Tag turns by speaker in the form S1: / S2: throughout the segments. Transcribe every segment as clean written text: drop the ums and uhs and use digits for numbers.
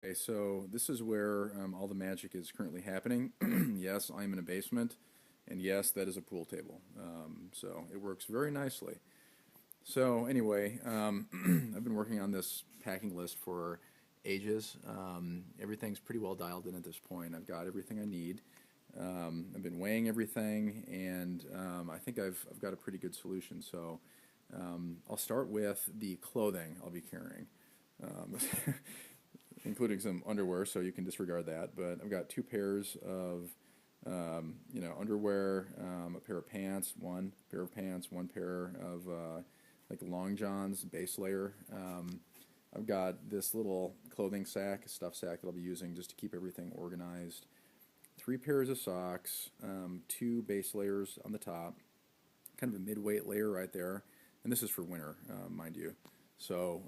S1: Okay, so this is where all the magic is currently happening. Yes, I'm in a basement, and yes, that is a pool table. So it works very nicely. So anyway, I've been working on this packing list for ages. Everything's pretty well dialed in at this point. I've got everything I need. I've been weighing everything, and I think I've got a pretty good solution. So I'll start with the clothing I'll be carrying. Um, Including some underwear, so you can disregard that. But I've got two pairs of, underwear, a pair of pants, one pair of pants, one pair of like long johns, base layer. I've got this little clothing sack, a stuff sack that I'll be using just to keep everything organized. Three pairs of socks, two base layers on the top, kind of a mid-weight layer right there, and this is for winter, mind you. So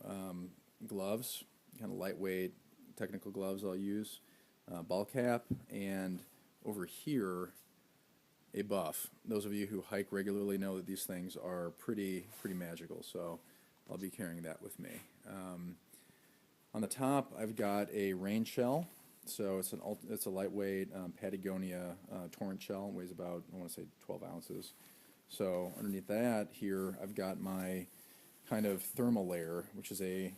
S1: gloves, kind of lightweight technical gloves I'll use, ball cap, and over here a buff. Those of you who hike regularly know that these things are pretty magical, so I'll be carrying that with me. On the top, I've got a rain shell. So it's a lightweight Patagonia torrent shell. It weighs about, I want to say, 12 ounces. So underneath that here, I've got my kind of thermal layer, which is a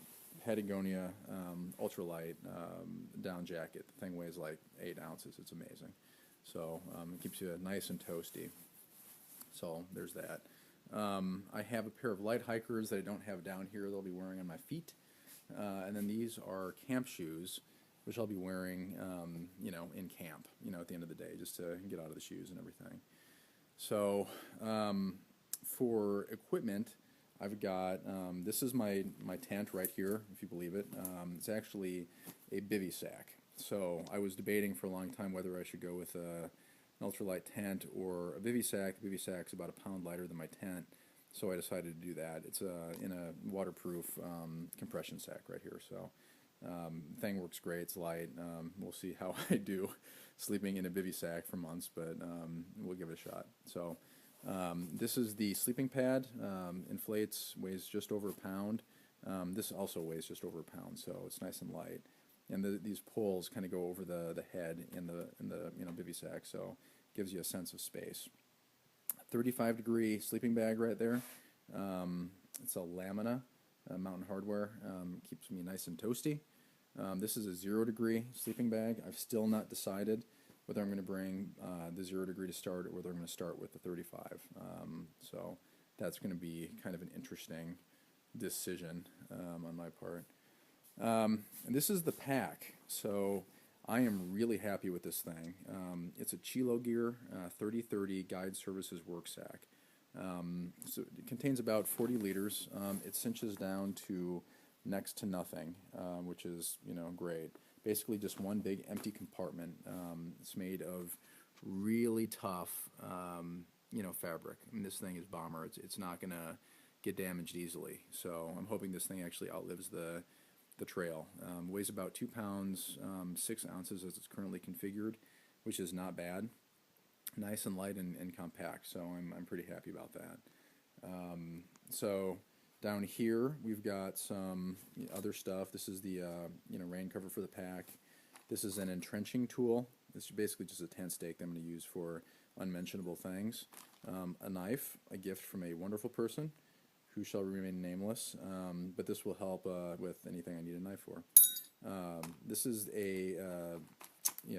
S1: Patagonia ultralight down jacket. The thing weighs like 8 ounces. It's amazing. So it keeps you nice and toasty. So there's that. I have a pair of light hikers that I don't have down here that I'll be wearing on my feet. And then these are camp shoes, which I'll be wearing, in camp, at the end of the day, just to get out of the shoes and everything. So for equipment, I've got, this is my tent right here, if you believe it. It's actually a bivy sack. So I was debating for a long time whether I should go with an ultralight tent or a bivy sack. A bivy sack's about a pound lighter than my tent, so I decided to do that. It's in a waterproof compression sack right here. So thing works great. It's light. We'll see how I do sleeping in a bivy sack for months, but we'll give it a shot. So this is the sleeping pad. Inflates, weighs just over a pound. This also weighs just over a pound, so it's nice and light. And these poles kind of go over the head in the bivy sack, so gives you a sense of space. 35-degree sleeping bag right there. It's a Lamina Mountain Hardwear. Keeps me nice and toasty. This is a 0-degree sleeping bag. I've still not decided whether I'm going to bring the 0-degree to start or whether I'm going to start with the 35. So that's going to be kind of an interesting decision on my part. And this is the pack. So I am really happy with this thing. It's a Chilo Gear 3030 Guide Services Work Sack. So it contains about 40 liters. It cinches down to next to nothing, which is great. Basically just one big empty compartment. It's made of really tough fabric. I mean, this thing is bomber. It's not gonna get damaged easily. So I'm hoping this thing actually outlives the trail. Weighs about 2 pounds, 6 ounces as it's currently configured, which is not bad. Nice and light and compact, so I'm pretty happy about that. So down here we've got some other stuff. This is the rain cover for the pack. This is an entrenching tool. It's basically just a tent stake that I'm going to use for unmentionable things. A knife, a gift from a wonderful person who shall remain nameless, but this will help with anything I need a knife for. This is a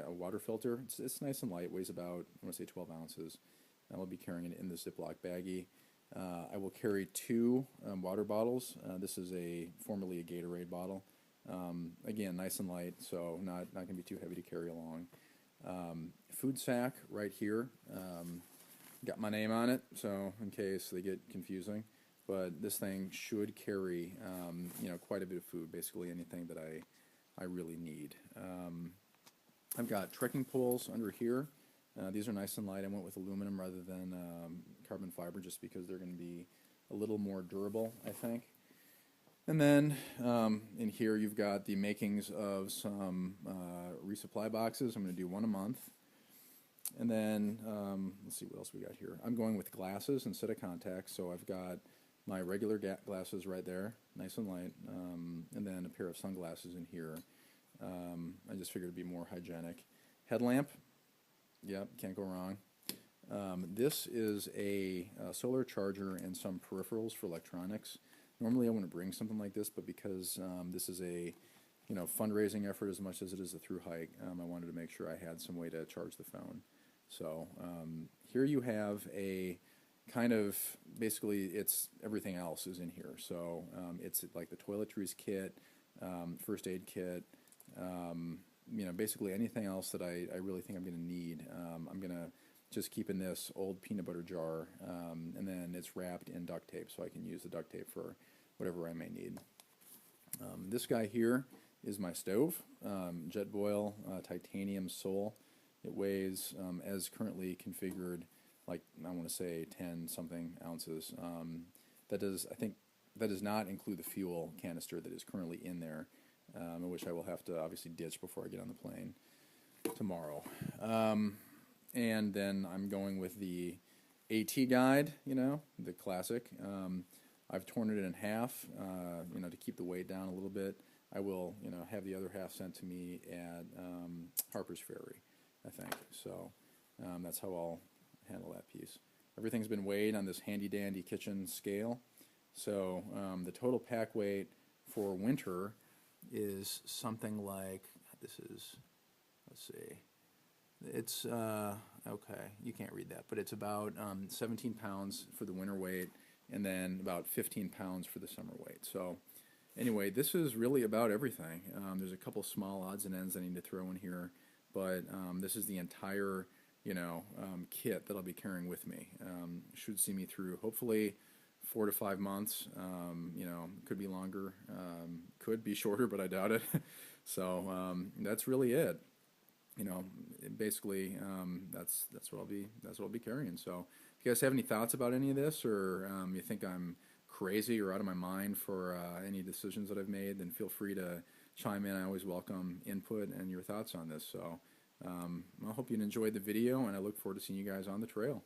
S1: water filter. It's nice and light, weighs about, I want to say 12 ounces. I'll be carrying it in the Ziploc baggie. I will carry 2 water bottles. This is formerly a Gatorade bottle. Again, nice and light, so not going to be too heavy to carry along. Food sack right here. Got my name on it, so in case they get confusing. But this thing should carry, quite a bit of food, basically anything that I really need. I've got trekking poles under here. These are nice and light. I went with aluminum rather than carbon fiber just because they're going to be a little more durable, I think. And then in here you've got the makings of some resupply boxes. I'm going to do one a month. And then, let's see what else we got here. I'm going with glasses instead of contacts, so I've got my regular glasses right there, nice and light, and then a pair of sunglasses in here. I just figured it'd be more hygienic. Headlamp, yep, can't go wrong. This is a solar charger and some peripherals for electronics. Normally I wouldn't bring something like this, but because this is a fundraising effort as much as it is a through hike, I wanted to make sure I had some way to charge the phone. So here you have a kind of, basically it's everything else is in here. So it's like the toiletries kit, first aid kit, basically anything else that I really think I'm going to need. I'm going to just keep in this old peanut butter jar, and then it's wrapped in duct tape, so I can use the duct tape for whatever I may need. This guy here is my stove, Jetboil titanium sole. It weighs, as currently configured, like I want to say 10 something ounces. That does not include the fuel canister that is currently in there, which I will have to obviously ditch before I get on the plane tomorrow. And then I'm going with the AT guide, the classic. I've torn it in half, to keep the weight down a little bit. I will, have the other half sent to me at Harper's Ferry, I think. So that's how I'll handle that piece. Everything's been weighed on this handy-dandy kitchen scale. So the total pack weight for winter is something like, let's see, it's, okay, you can't read that, but it's about 17 pounds for the winter weight, and then about 15 pounds for the summer weight. So anyway, this is really about everything. There's a couple small odds and ends I need to throw in here, but this is the entire, kit that I'll be carrying with me. Should see me through, hopefully, 4 to 5 months. Could be longer, could be shorter, but I doubt it. So that's really it. Basically, that's what I'll be carrying. So, if you guys have any thoughts about any of this, or you think I'm crazy or out of my mind for any decisions that I've made, then feel free to chime in. I always welcome input and your thoughts on this. So, I hope you enjoyed the video, and I look forward to seeing you guys on the trail.